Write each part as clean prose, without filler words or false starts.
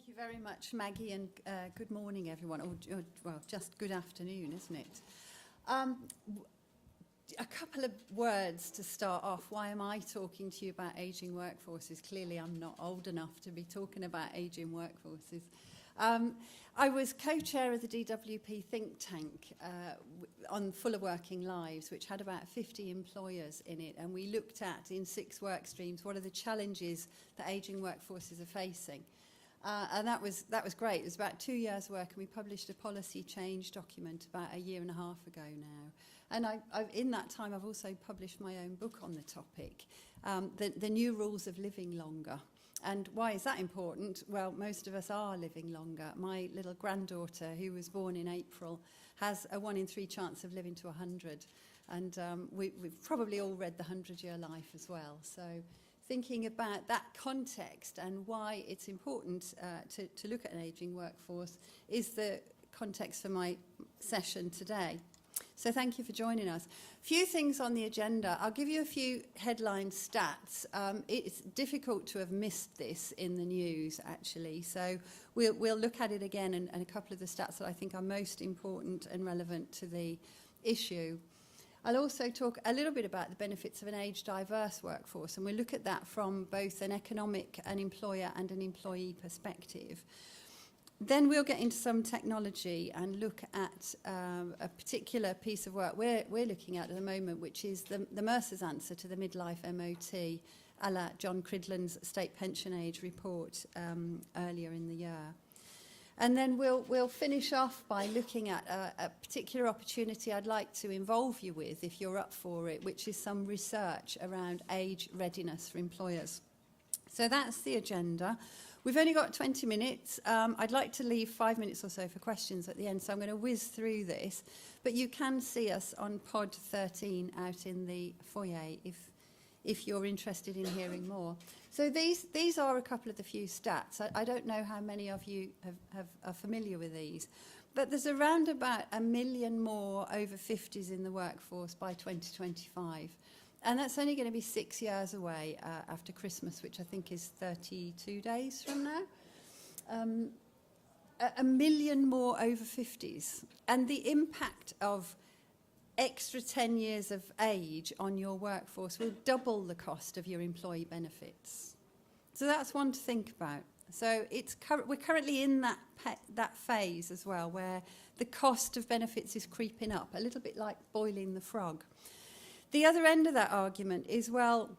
Thank you very much, Maggie, and good morning, everyone. Or, well, just good afternoon, isn't it? A couple of words to start off. Why am I talking to you about ageing workforces? Clearly, I'm not old enough to be talking about ageing workforces. I was co-chair of the DWP think tank on Fuller Working Lives, which had about 50 employers in it, and we looked at, in 6 work streams, what are the challenges that ageing workforces are facing. And that was great. It was about 2 years' work, and we published a policy change document about a year and a half ago now. And in that time, I've also published my own book on the topic, the New Rules of Living Longer. And why is that important? Well, most of us are living longer. My little granddaughter, who was born in April, has a 1 in 3 chance of living to 100. And we've probably all read The 100-Year Life as well. So thinking about that context and why it's important to look at an ageing workforce is the context for my session today. So thank you for joining us. A few things on the agenda. I'll give you a few headline stats. It's difficult to have missed this in the news, actually. So we'll look at it again and a couple of the stats that I think are most important and relevant to the issue. I'll also talk a little bit about the benefits of an age-diverse workforce, and we'll look at that from both an economic, an employer and an employee perspective. Then we'll get into some technology and look at a particular piece of work we're looking at the moment, which is the Mercer's answer to the midlife MOT, a la John Cridland's state pension age report earlier in the year. And then we'll finish off by looking at a particular opportunity I'd like to involve you with, if you're up for it, which is some research around age readiness for employers. So that's the agenda. We've only got 20 minutes. I'd like to leave 5 minutes or so for questions at the end, so I'm going to whiz through this. But you can see us on pod 13 out in the foyer if you're interested in hearing more. So these are a couple of the few stats. I don't know how many of you are familiar with these, but there's around about 1 million more over 50s in the workforce by 2025. And that's only going to be 6 years away after Christmas, which I think is 32 days from now. 1 million more over 50s. And the impact of extra 10 years of age on your workforce will double the cost of your employee benefits. So that's one to think about. So we're currently in that phase as well, where the cost of benefits is creeping up, a little bit like boiling the frog. The other end of that argument is, well,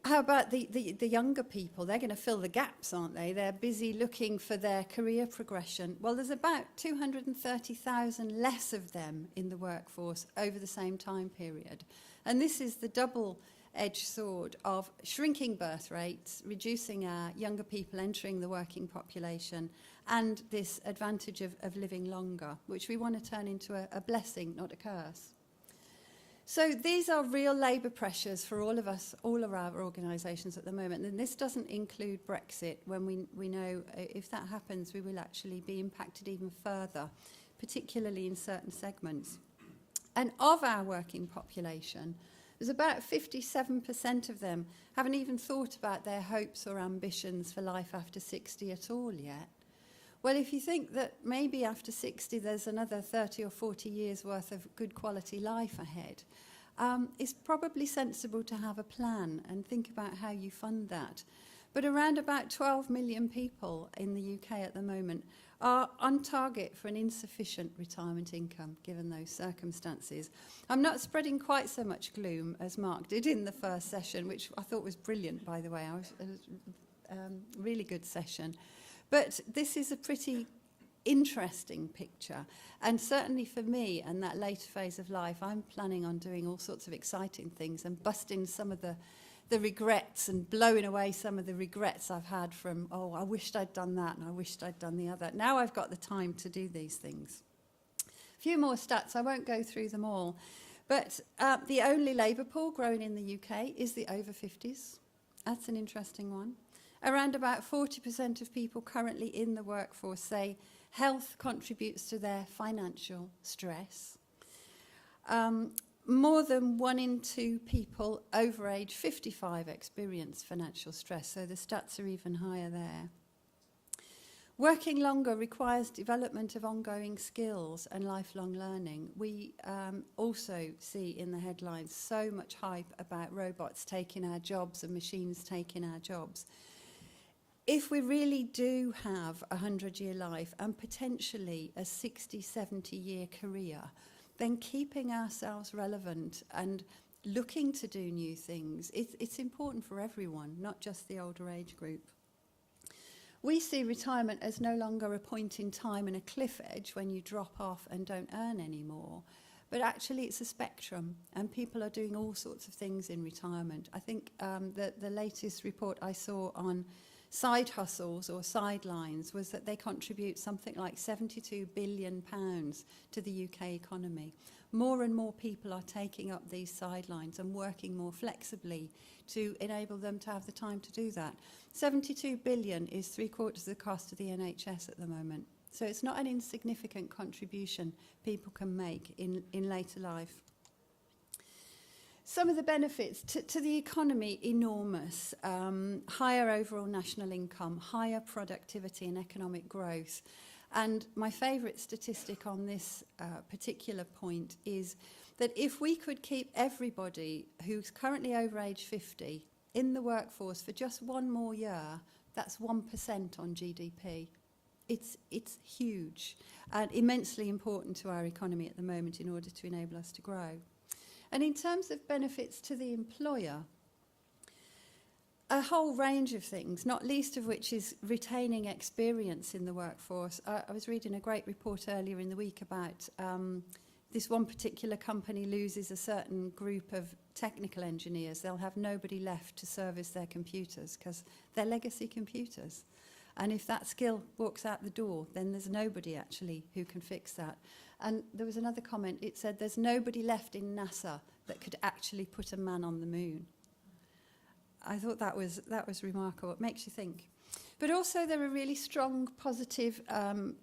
how about the younger people? They're going to fill the gaps, aren't they? They're busy looking for their career progression. Well, there's about 230,000 less of them in the workforce over the same time period. And this is the double-edged sword of shrinking birth rates, reducing our younger people entering the working population, and this advantage of living longer, which we want to turn into a blessing, not a curse. So these are real labour pressures for all of us, all of our organisations at the moment. And this doesn't include Brexit, when we know if that happens, we will actually be impacted even further, particularly in certain segments. And of our working population, there's about 57% of them haven't even thought about their hopes or ambitions for life after 60 at all yet. Well, if you think that maybe after 60 there's another 30 or 40 years worth of good quality life ahead, it's probably sensible to have a plan and think about how you fund that. But around about 12 million people in the UK at the moment are on target for an insufficient retirement income, given those circumstances. I'm not spreading quite so much gloom as Mark did in the first session, which I thought was brilliant, by the way. It was a really good session. But this is a pretty interesting picture. And certainly for me, and that later phase of life, I'm planning on doing all sorts of exciting things and busting some of the regrets and blowing away some of the regrets I've had from, oh, I wished I'd done that and I wished I'd done the other. Now I've got the time to do these things. A few more stats, I won't go through them all. But the only labour pool growing in the UK is the over 50s. That's an interesting one. Around about 40% of people currently in the workforce say health contributes to their financial stress. More than 1 in 2 people over age 55 experience financial stress, so the stats are even higher there. Working longer requires development of ongoing skills and lifelong learning. We also see in the headlines so much hype about robots taking our jobs and machines taking our jobs. If we really do have a 100-year life and potentially a 60, 70-year career, then keeping ourselves relevant and looking to do new things, it's important for everyone, not just the older age group. We see retirement as no longer a point in time and a cliff edge when you drop off and don't earn anymore, but actually it's a spectrum, and people are doing all sorts of things in retirement. I think the latest report I saw on side hustles or sidelines was that they contribute something like £72 billion to the UK economy. More and more people are taking up these sidelines and working more flexibly to enable them to have the time to do that. 72 billion is 3/4 of the cost of the NHS at the moment. So it's not an insignificant contribution people can make in later life. Some of the benefits to the economy, enormous. Higher overall national income, higher productivity and economic growth. And my favourite statistic on this particular point is that if we could keep everybody who's currently over age 50 in the workforce for just one more year, that's 1% on GDP. It's huge and immensely important to our economy at the moment in order to enable us to grow. And in terms of benefits to the employer, a whole range of things, not least of which is retaining experience in the workforce. I was reading a great report earlier in the week about this one particular company loses a certain group of technical engineers. They'll have nobody left to service their computers because they're legacy computers. And if that skill walks out the door, then there's nobody actually who can fix that. And there was another comment, it said there's nobody left in NASA that could actually put a man on the moon. I thought that was remarkable. It makes you think. But also there are really strong, positive,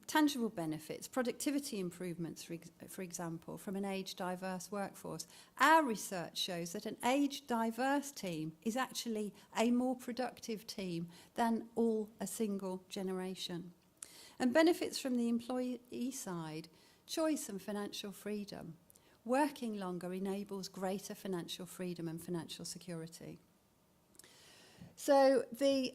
tangible benefits, productivity improvements, for example, from an age-diverse workforce. Our research shows that an age-diverse team is actually a more productive team than all a single generation. And benefits from the employee side, choice and financial freedom. Working longer enables greater financial freedom and financial security. So the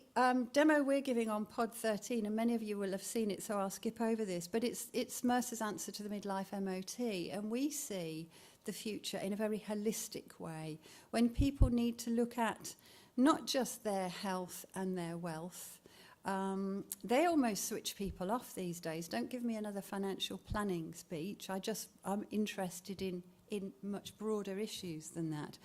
demo we're giving on Pod 13, and many of you will have seen it, so I'll skip over this, but it's Mercer's answer to the midlife MOT, and we see the future in a very holistic way when people need to look at not just their health and their wealth. They almost switch people off these days. Don't give me another financial planning speech. I'm interested in much broader issues than that.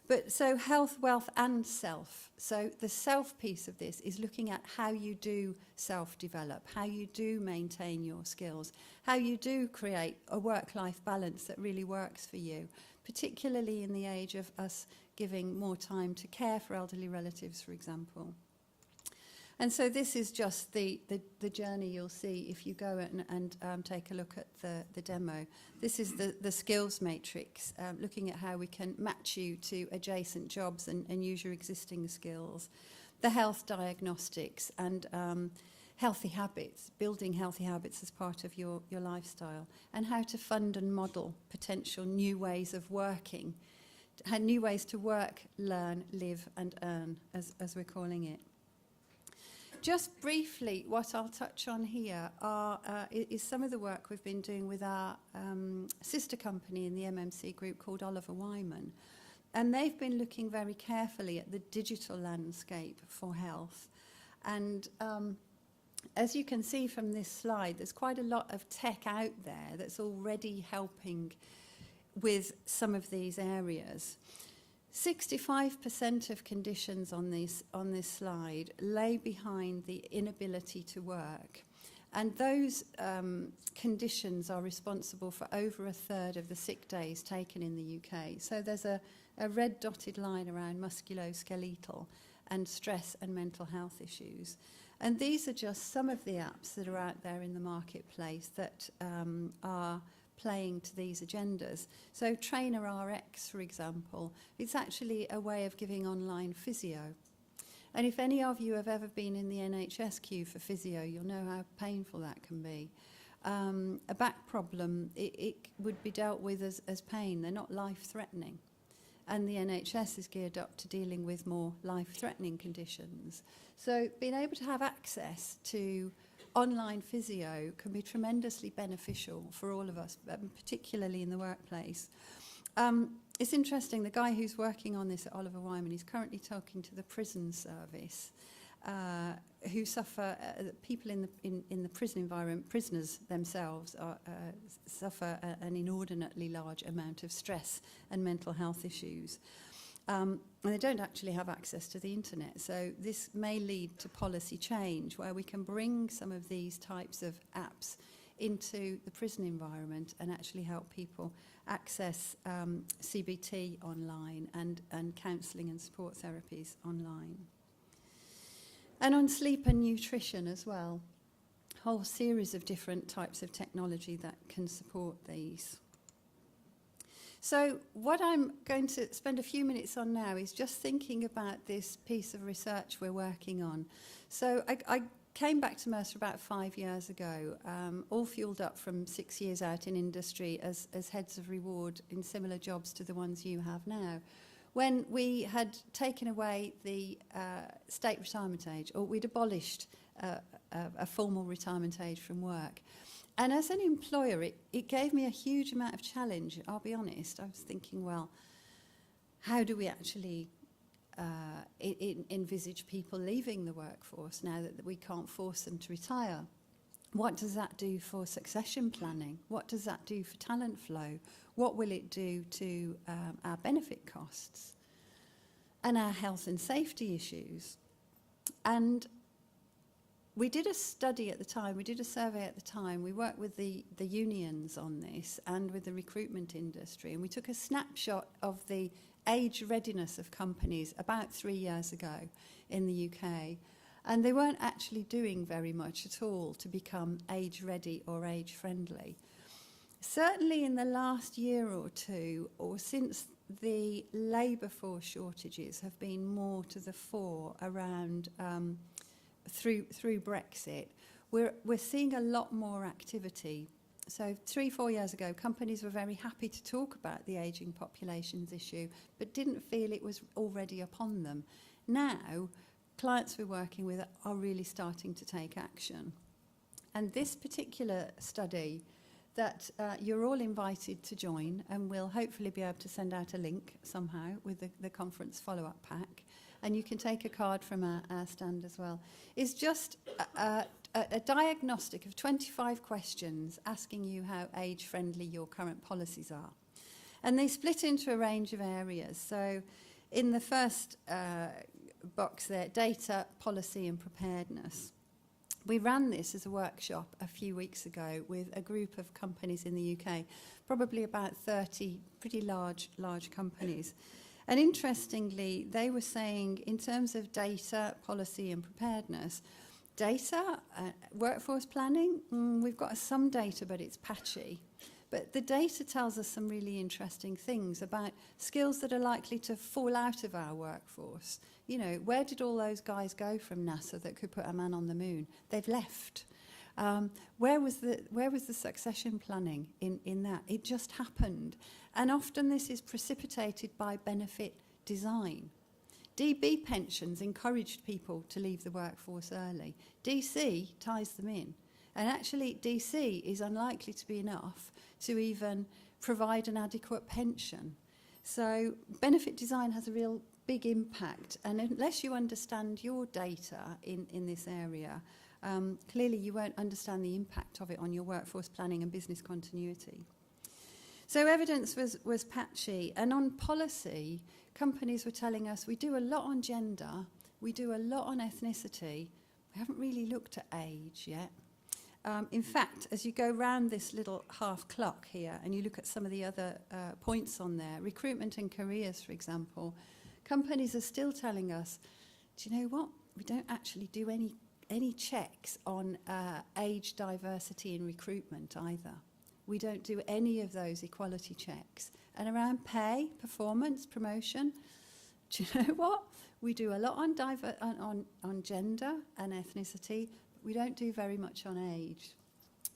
But so health, wealth and self. So the self piece of this is looking at how you do self-develop, how you do maintain your skills, how you do create a work-life balance that really works for you, particularly in the age of us giving more time to care for elderly relatives, for example. And so this is just the journey you'll see if you go and take a look at the demo. This is the skills matrix, looking at how we can match you to adjacent jobs and use your existing skills. The health diagnostics and healthy habits, building healthy habits as part of your lifestyle, and how to fund and model potential new ways of working, new ways to work, learn, live and earn, as we're calling it. Just briefly, what I'll touch on here is some of the work we've been doing with our sister company in the MMC group called Oliver Wyman. And they've been looking very carefully at the digital landscape for health. And as you can see from this slide, there's quite a lot of tech out there that's already helping with some of these areas. 65% of conditions on this slide lay behind the inability to work. And those conditions are responsible for over 1/3 of the sick days taken in the UK. So there's a red dotted line around musculoskeletal and stress and mental health issues. And these are just some of the apps that are out there in the marketplace that are playing to these agendas. So Trainer RX, for example, it's actually a way of giving online physio. And if any of you have ever been in the NHS queue for physio, you'll know how painful that can be. A back problem, it would be dealt with as pain. They're not life-threatening. And the NHS is geared up to dealing with more life-threatening conditions. So being able to have access to online physio can be tremendously beneficial for all of us, particularly in the workplace. It's interesting, the guy who's working on this at Oliver Wyman, he's currently talking to the prison service, who suffer, people in the prison environment, prisoners themselves, suffer an inordinately large amount of stress and mental health issues. And they don't actually have access to the internet. So this may lead to policy change where we can bring some of these types of apps into the prison environment and actually help people access CBT online and counselling and support therapies online. And on sleep and nutrition as well, a whole series of different types of technology that can support these. So what I'm going to spend a few minutes on now is just thinking about this piece of research we're working on. So I came back to Mercer about 5 years ago, all fueled up from 6 years out in industry as heads of reward in similar jobs to the ones you have now, when we had taken away the state retirement age, or we'd abolished a formal retirement age from work. And as an employer, it gave me a huge amount of challenge, I'll be honest. I was thinking, well, how do we actually envisage people leaving the workforce now that we can't force them to retire? What does that do for succession planning? What does that do for talent flow? What will it do to our benefit costs and our health and safety issues? And we did a study at the time, we did a survey at the time, we worked with the unions on this and with the recruitment industry, and we took a snapshot of the age readiness of companies about 3 years ago in the UK, and they weren't actually doing very much at all to become age ready or age friendly. Certainly in the last year or two, or since the labour force shortages have been more to the fore around through Brexit, we're seeing a lot more activity. So 3-4 years ago, companies were very happy to talk about the ageing populations issue, but didn't feel it was already upon them. Now, clients we're working with are really starting to take action. And this particular study that you're all invited to join, and we'll hopefully be able to send out a link somehow with the conference follow-up pack, and you can take a card from our stand as well, is just a diagnostic of 25 questions asking you how age-friendly your current policies are. And they split into a range of areas. So in the first box there, data, policy and preparedness. We ran this as a workshop a few weeks ago with a group of companies in the UK, probably about 30 pretty large companies. And interestingly, they were saying in terms of data, policy and preparedness, data, workforce planning, we've got some data, but it's patchy. But the data tells us some really interesting things about skills that are likely to fall out of our workforce. You know, where did all those guys go from NASA that could put a man on the moon? They've left. Where was the succession planning in that? It just happened. And often this is precipitated by benefit design. DB pensions encouraged people to leave the workforce early. DC ties them in. And actually, DC is unlikely to be enough to even provide an adequate pension. So benefit design has a real big impact. And unless you understand your data in this area, clearly you won't understand the impact of it on your workforce planning and business continuity. So evidence was patchy. And on policy, companies were telling us we do a lot on gender, we do a lot on ethnicity, we haven't really looked at age yet. In fact, as you go round this little half clock here and you look at some of the other points on there, recruitment and careers, for example, companies are still telling us, do you know what? We don't actually do any checks on age diversity in recruitment either. We don't do any of those equality checks. And around pay, performance, promotion, do you know what? We do a lot on gender and ethnicity, but we don't do very much on age.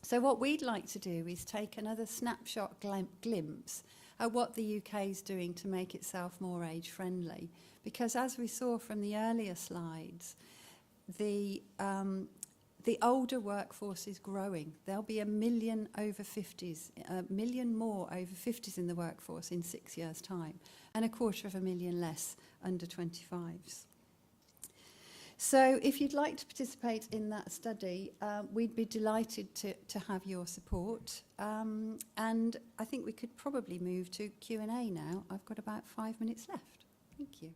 So what we'd like to do is take another snapshot glimpse at what the UK is doing to make itself more age-friendly. Because as we saw from the earlier slides, the older workforce is growing. There'll be 1 million over 50s, 1 million more over 50s in the workforce in 6 years' time, and 250,000 less under 25s. So if you'd like to participate in that study, we'd be delighted to have your support. And I think we could probably move to Q&A now. I've got about 5 minutes left. Thank you.